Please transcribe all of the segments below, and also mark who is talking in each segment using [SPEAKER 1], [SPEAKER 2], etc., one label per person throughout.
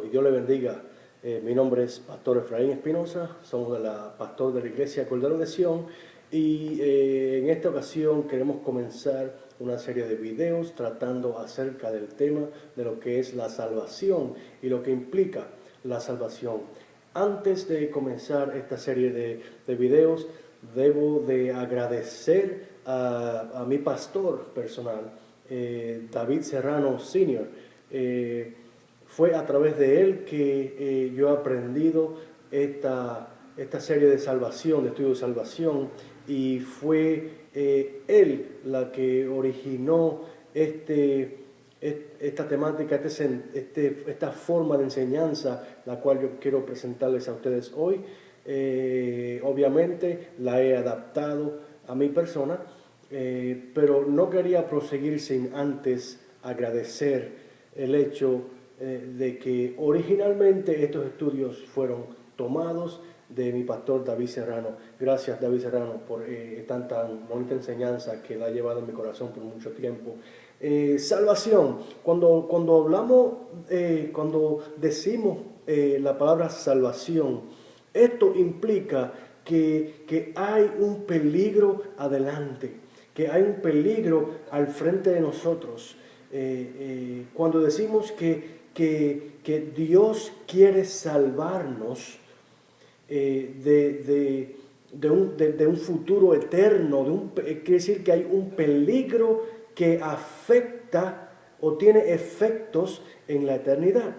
[SPEAKER 1] y Dios le bendiga. Mi nombre es Pastor Efraín Espinosa, somos pastor de la Iglesia Cordero de Sion y en esta ocasión queremos comenzar una serie de videos tratando acerca del tema de lo que es la salvación y lo que implica la salvación. Antes de comenzar esta serie de videos, debo de agradecer a mi pastor personal, David Serrano Sr. Fue a través de él que yo he aprendido esta serie de salvación, de estudio de salvación, y fue él la que originó esta temática, esta forma de enseñanza, la cual yo quiero presentarles a ustedes hoy. Obviamente la he adaptado a mi persona, pero no quería proseguir sin antes agradecer el hecho de que originalmente estos estudios fueron tomados de mi pastor David Serrano. Gracias, David Serrano, por tanta bonita enseñanza que la ha llevado en mi corazón por mucho tiempo. Salvación. Cuando hablamos, cuando decimos la palabra salvación, esto implica que hay un peligro adelante, que hay un peligro al frente de nosotros. Cuando decimos que Dios quiere salvarnos de un futuro eterno, quiere decir que hay un peligro que afecta o tiene efectos en la eternidad.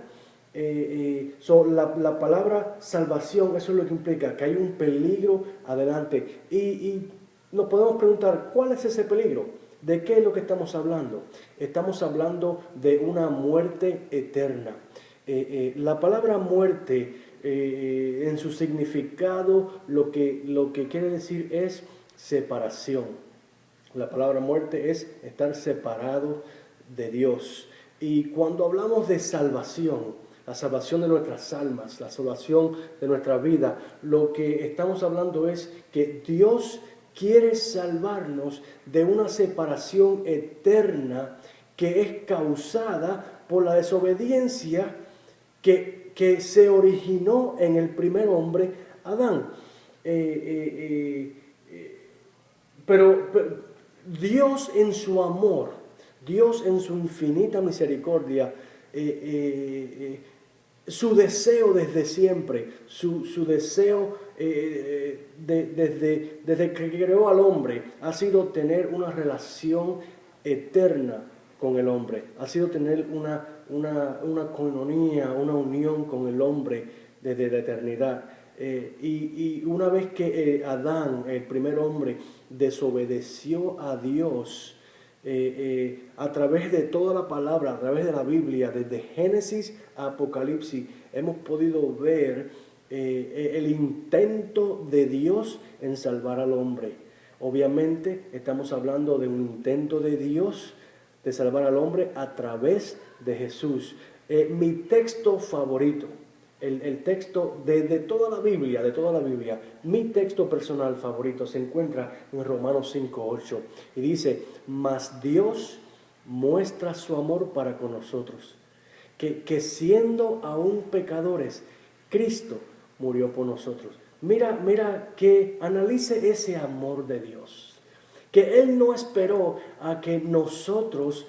[SPEAKER 1] La palabra salvación, eso es lo que implica, que hay un peligro adelante. Y nos podemos preguntar, ¿cuál es ese peligro? ¿De qué es lo que estamos hablando? Estamos hablando de una muerte eterna. La palabra muerte, en su significado, lo que quiere decir es separación. La palabra muerte es estar separado de Dios. Y cuando hablamos de salvación, la salvación de nuestras almas, la salvación de nuestra vida, lo que estamos hablando es que Dios quiere salvarnos de una separación eterna que es causada por la desobediencia que se originó en el primer hombre, Adán. Pero Dios en su amor, Dios en su infinita misericordia, su deseo desde siempre, su deseo desde que creó al hombre, ha sido tener una relación eterna con el hombre, ha sido tener una coinonía, una unión con el hombre desde la eternidad. Y una vez que Adán, el primer hombre, desobedeció a Dios, a través de toda la palabra, a través de la Biblia, desde Génesis a Apocalipsis, hemos podido ver el intento de Dios en salvar al hombre. Obviamente estamos hablando de un intento de Dios de salvar al hombre a través de Jesús. Mi texto favorito, el texto de toda la Biblia, mi texto personal favorito se encuentra en Romanos 5:8 y dice: mas Dios muestra su amor para con nosotros, que siendo aún pecadores, Cristo murió por nosotros. Mira que analice ese amor de Dios, que Él no esperó a que nosotros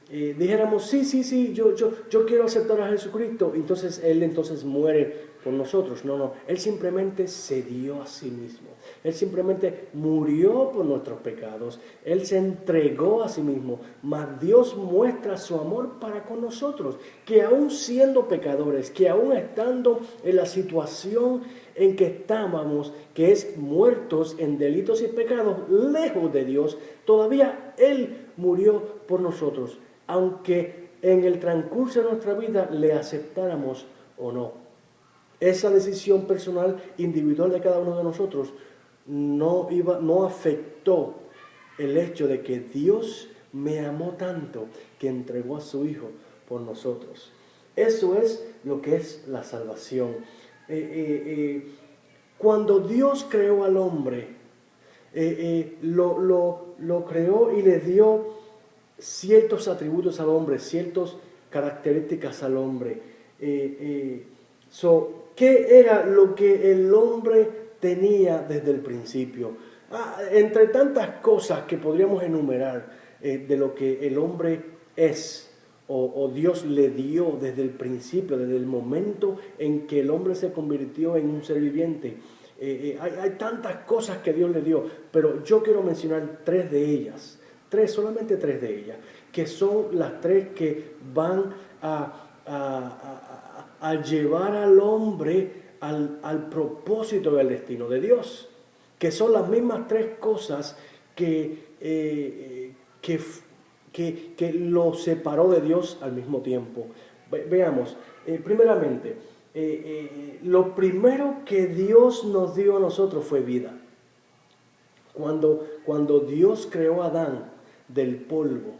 [SPEAKER 1] dijéramos, sí, yo quiero aceptar a Jesucristo, entonces Él muere por nosotros. No, Él simplemente se dio a sí mismo. Él simplemente murió por nuestros pecados. Él se entregó a sí mismo. Mas Dios muestra su amor para con nosotros, que aún siendo pecadores, que aún estando en la situación en que estábamos, que es muertos en delitos y pecados, lejos de Dios, todavía Él murió por nosotros, aunque en el transcurso de nuestra vida le aceptáramos o no. Esa decisión personal, individual de cada uno de nosotros, no afectó el hecho de que Dios me amó tanto que entregó a su Hijo por nosotros. Eso es lo que es la salvación. Cuando Dios creó al hombre, lo creó y le dio ciertos atributos al hombre, ciertas características al hombre. ¿Qué era lo que el hombre tenía desde el principio? Entre tantas cosas que podríamos enumerar de lo que el hombre es o Dios le dio desde el principio, desde el momento en que el hombre se convirtió en un ser viviente. Hay tantas cosas que Dios le dio, pero yo quiero mencionar tres de ellas, solamente tres de ellas, que son las tres que van a llevar al hombre al propósito y al destino de Dios, que son las mismas tres cosas que lo separó de Dios al mismo tiempo. Veamos, primeramente, lo primero que Dios nos dio a nosotros fue vida. Cuando Dios creó a Adán del polvo,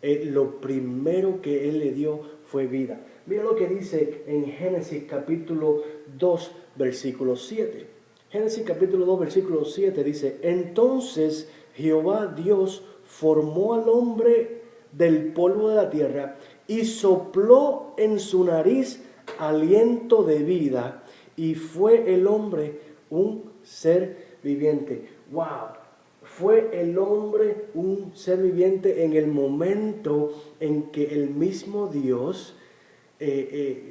[SPEAKER 1] lo primero que Él le dio fue vida. Mira lo que dice en Génesis capítulo 2, versículo 7. Génesis capítulo 2, versículo 7 dice: entonces Jehová Dios formó al hombre del polvo de la tierra y sopló en su nariz aliento de vida, y fue el hombre un ser viviente. ¡Wow! Fue el hombre un ser viviente en el momento en que el mismo Dios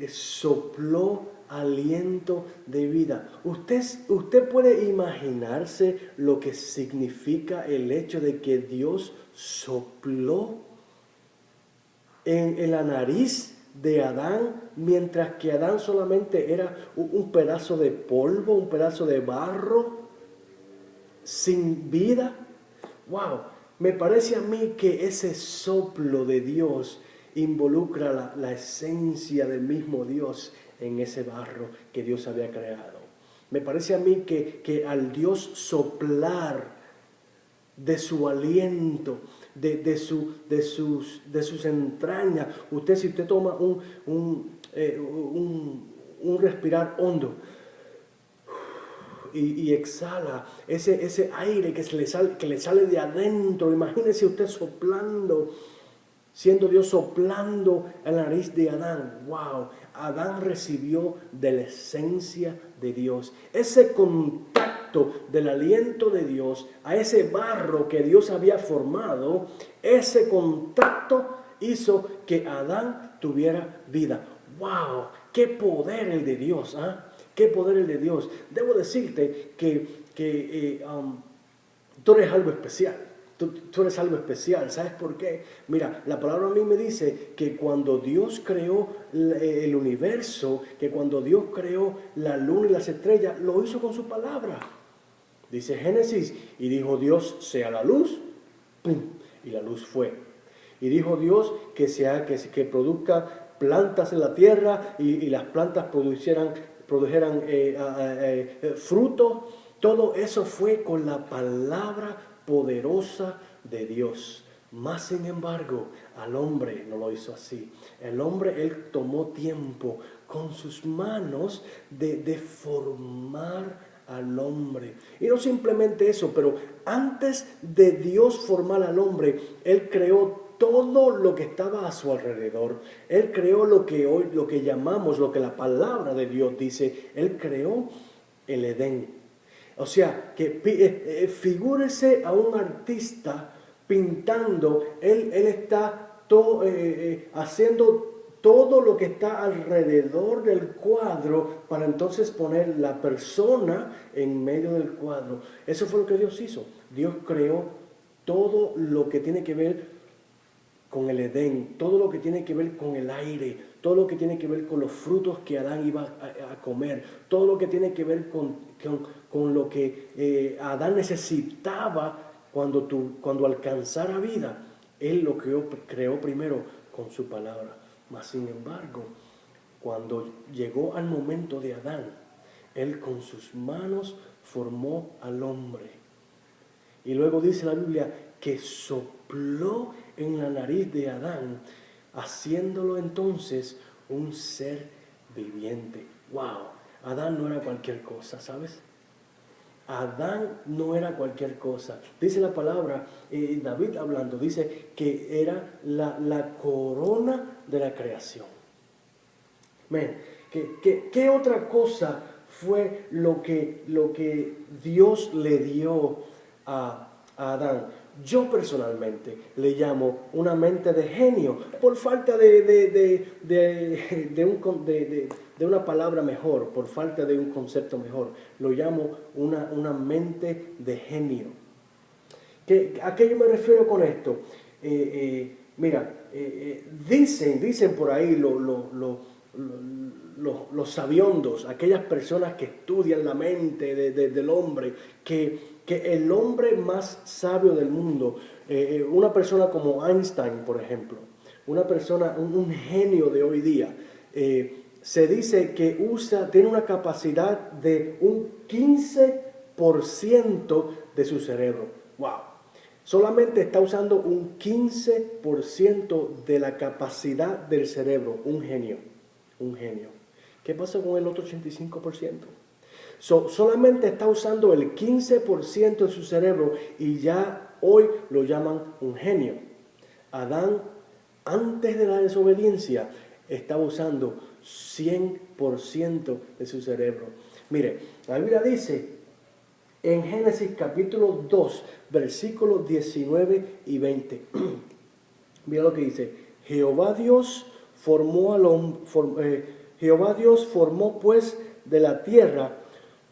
[SPEAKER 1] sopló aliento de vida. Usted puede imaginarse lo que significa el hecho de que Dios sopló en la nariz de Adán, mientras que Adán solamente era un pedazo de polvo, un pedazo de barro, sin vida. ¡Wow! Me parece a mí que ese soplo de Dios involucra la esencia del mismo Dios en ese barro que Dios había creado. Me parece a mí que al Dios soplar de su aliento, de sus entrañas, si usted toma un respirar hondo y exhala ese aire que le sale de adentro, imagínese usted soplando, siendo Dios soplando en la nariz de Adán. ¡Wow! Adán recibió de la esencia de Dios. Ese contacto del aliento de Dios a ese barro que Dios había formado, ese contacto hizo que Adán tuviera vida. ¡Wow! ¡Qué poder el de Dios! ¡Qué poder el de Dios! Debo decirte que tú eres algo especial. Tú eres algo especial. ¿Sabes por qué? Mira, la palabra a mí me dice que cuando Dios creó el universo, que cuando Dios creó la luna y las estrellas, lo hizo con su palabra. Dice Génesis, y dijo Dios, sea la luz, ¡pum! Y la luz fue. Y dijo Dios que produzca plantas en la tierra y las plantas produjeran fruto. Todo eso fue con la palabra poderosa de Dios. Mas sin embargo, al hombre no lo hizo así. El hombre, él tomó tiempo con sus manos de formar al hombre. Y no simplemente eso, pero antes de Dios formar al hombre, él creó todo lo que estaba a su alrededor. Él creó lo que llamamos, lo que la palabra de Dios dice. Él creó el Edén. O sea, que figúrese a un artista pintando, él está haciendo todo lo que está alrededor del cuadro para entonces poner la persona en medio del cuadro. Eso fue lo que Dios hizo. Dios creó todo lo que tiene que ver con el Edén, todo lo que tiene que ver con el aire, todo lo que tiene que ver con los frutos que Adán iba a comer, todo lo que tiene que ver con lo que Adán necesitaba cuando alcanzara vida. Él lo creó primero con su palabra. Mas sin embargo, cuando llegó al momento de Adán, él con sus manos formó al hombre. Y luego dice la Biblia que sopló en la nariz de Adán, haciéndolo entonces un ser viviente. ¡Wow! Adán no era cualquier cosa, ¿sabes? Adán no era cualquier cosa. Dice la palabra, David hablando, dice que era la corona de la creación. Man, ¿qué otra cosa fue lo que Dios le dio a Adán? Yo personalmente le llamo una mente de genio, por falta de una palabra mejor, por falta de un concepto mejor. Lo llamo una mente de genio. ¿A qué yo me refiero con esto? Mira, dicen por ahí los sabiondos, aquellas personas que estudian la mente del hombre, que el hombre más sabio del mundo, una persona como Einstein, por ejemplo, una persona, un genio de hoy día, se dice que tiene una capacidad de un 15% de su cerebro. ¡Wow! Solamente está usando un 15% de la capacidad del cerebro, un genio. ¿Qué pasa con el otro 85%? Solamente está usando el 15% de su cerebro y ya hoy lo llaman un genio. Adán, antes de la desobediencia, estaba usando 100% de su cerebro. Mire, la Biblia dice en Génesis capítulo 2, versículos 19 y 20. Mira lo que dice. Jehová Dios formó pues de la tierra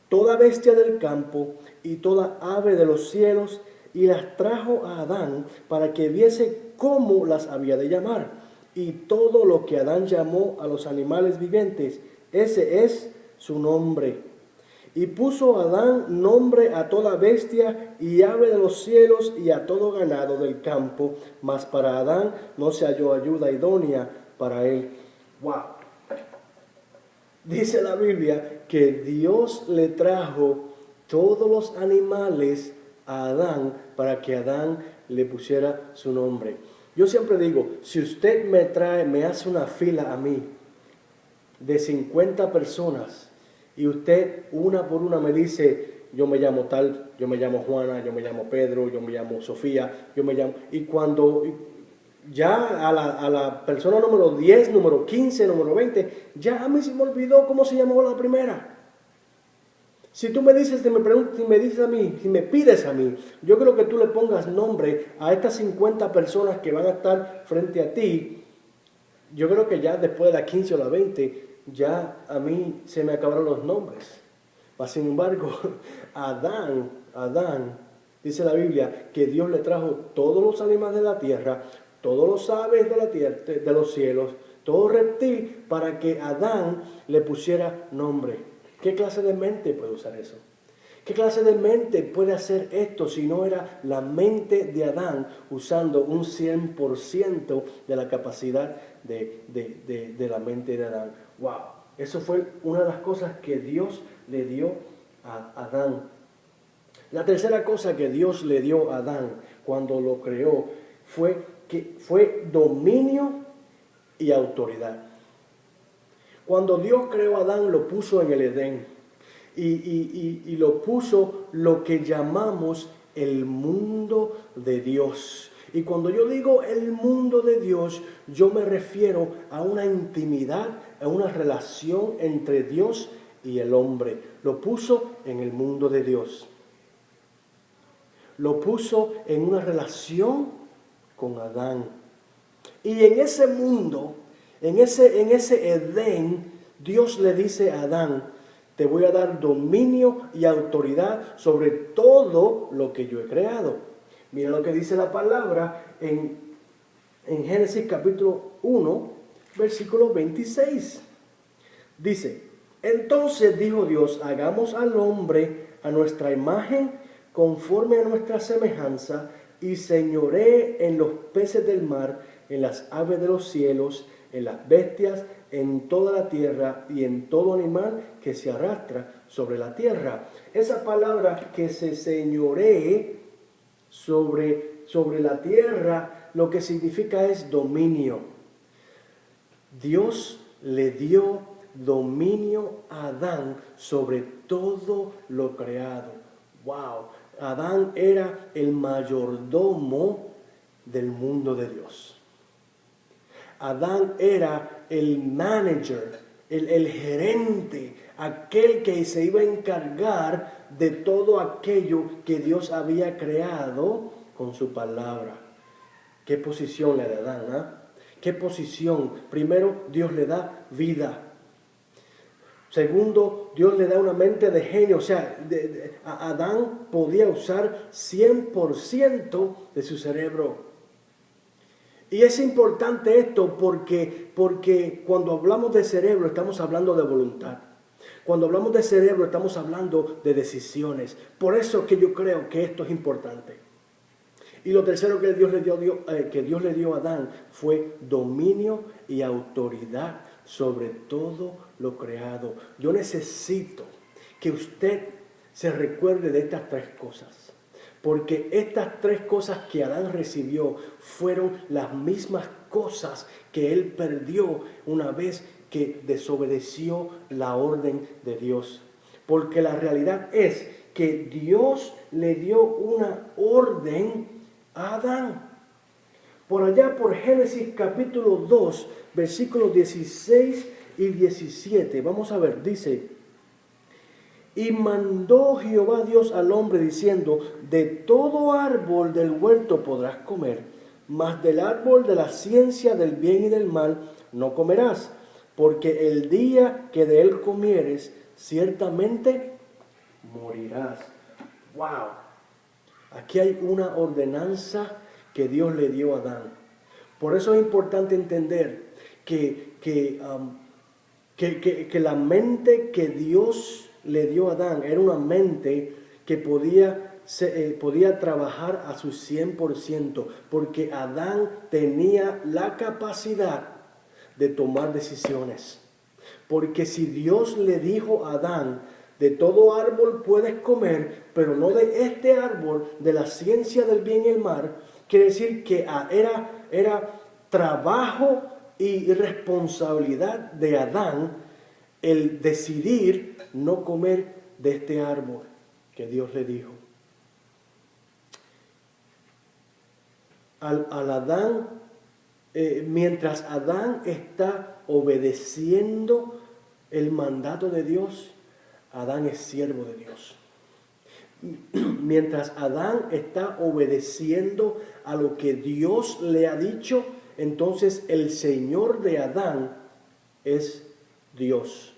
[SPEAKER 1] toda bestia del campo y toda ave de los cielos, y las trajo a Adán para que viese cómo las había de llamar. Y todo lo que Adán llamó a los animales vivientes, ese es su nombre. Y puso Adán nombre a toda bestia y ave de los cielos y a todo ganado del campo, mas para Adán no se halló ayuda idónea para él. ¡Wow! Dice la Biblia que Dios le trajo todos los animales a Adán para que Adán le pusiera su nombre. Yo siempre digo, si usted me hace una fila a mí de 50 personas, y usted una por una me dice, yo me llamo tal, yo me llamo Juana, yo me llamo Pedro, yo me llamo Sofía, yo me llamo... Y cuando ya a la persona número 10, número 15, número 20, ya a mí se me olvidó cómo se llamó la primera. Si tú me dices, si me dices a mí, si me pides a mí, yo creo que tú le pongas nombre a estas 50 personas que van a estar frente a ti. Yo creo que ya después de la 15 o la 20, ya a mí se me acabaron los nombres. Sin embargo, Adán, dice la Biblia, que Dios le trajo todos los animales de la tierra, todos los aves de la tierra, de los cielos, todo reptil, para que Adán le pusiera nombre. ¿Qué clase de mente puede usar eso? ¿Qué clase de mente puede hacer esto si no era la mente de Adán usando un 100% de la capacidad de la mente de Adán? ¡Wow! Eso fue una de las cosas que Dios le dio a Adán. La tercera cosa que Dios le dio a Adán cuando lo creó fue dominio y autoridad. Cuando Dios creó a Adán, lo puso en el Edén. Y lo puso lo que llamamos el mundo de Dios. Y cuando yo digo el mundo de Dios, yo me refiero a una intimidad, a una relación entre Dios y el hombre. Lo puso en el mundo de Dios. Lo puso en una relación con Adán. Y en ese mundo, en ese Edén, Dios le dice a Adán, te voy a dar dominio y autoridad sobre todo lo que yo he creado. Mira lo que dice la palabra en Génesis capítulo 1, versículo 26. Dice, entonces dijo Dios, hagamos al hombre a nuestra imagen, conforme a nuestra semejanza, y señoree en los peces del mar, en las aves de los cielos, en las bestias, en toda la tierra y en todo animal que se arrastra sobre la tierra. Esa palabra que se señoree sobre la tierra, lo que significa es dominio. Dios le dio dominio a Adán sobre todo lo creado. ¡Wow! Adán era el mayordomo del mundo de Dios. Adán era el manager, el gerente, aquel que se iba a encargar de todo aquello que Dios había creado con su palabra. ¿Qué posición le da Adán? ¿Ah? ¿Qué posición? Primero, Dios le da vida. Segundo, Dios le da una mente de genio. O sea, Adán podía usar 100% de su cerebro. Y es importante esto porque cuando hablamos de cerebro estamos hablando de voluntad. Cuando hablamos de cerebro estamos hablando de decisiones. Por eso que yo creo que esto es importante. Y lo tercero que Dios le dio a Adán fue dominio y autoridad sobre todo lo creado. Yo necesito que usted se recuerde de estas tres cosas. Porque estas tres cosas que Adán recibió fueron las mismas cosas que él perdió una vez que desobedeció la orden de Dios. Porque la realidad es que Dios le dio una orden a Adán. Por allá por Génesis capítulo 2, versículos 16 y 17. Vamos a ver, dice: y mandó Jehová Dios al hombre diciendo: de todo árbol del huerto podrás comer, mas del árbol de la ciencia del bien y del mal no comerás, porque el día que de él comieres, ciertamente morirás. ¡Wow! Aquí hay una ordenanza que Dios le dio a Adán. Por eso es importante entender que la mente que Dios le dio a Adán era una mente que podía trabajar a su 100%, porque Adán tenía la capacidad de tomar decisiones. Porque si Dios le dijo a Adán: de todo árbol puedes comer, pero no de este árbol, de la ciencia del bien y el mal, quiere decir que era trabajo y responsabilidad de Adán el decidir no comer de este árbol que Dios le dijo. Mientras Adán está obedeciendo el mandato de Dios, Adán es siervo de Dios. Mientras Adán está obedeciendo a lo que Dios le ha dicho, entonces el Señor de Adán es Dios.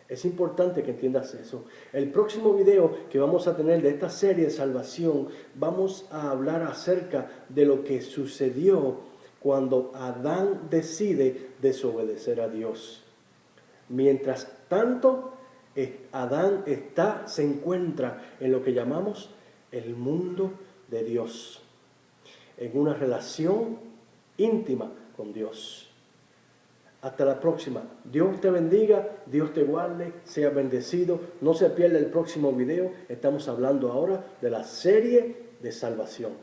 [SPEAKER 1] Es importante que entiendas eso. El próximo video que vamos a tener de esta serie de salvación, vamos a hablar acerca de lo que sucedió cuando Adán decide desobedecer a Dios. Mientras tanto, Adán se encuentra en lo que llamamos el mundo de Dios, en una relación íntima con Dios. Hasta la próxima. Dios te bendiga, Dios te guarde, sea bendecido. No se pierda el próximo video. Estamos hablando ahora de la serie de salvación.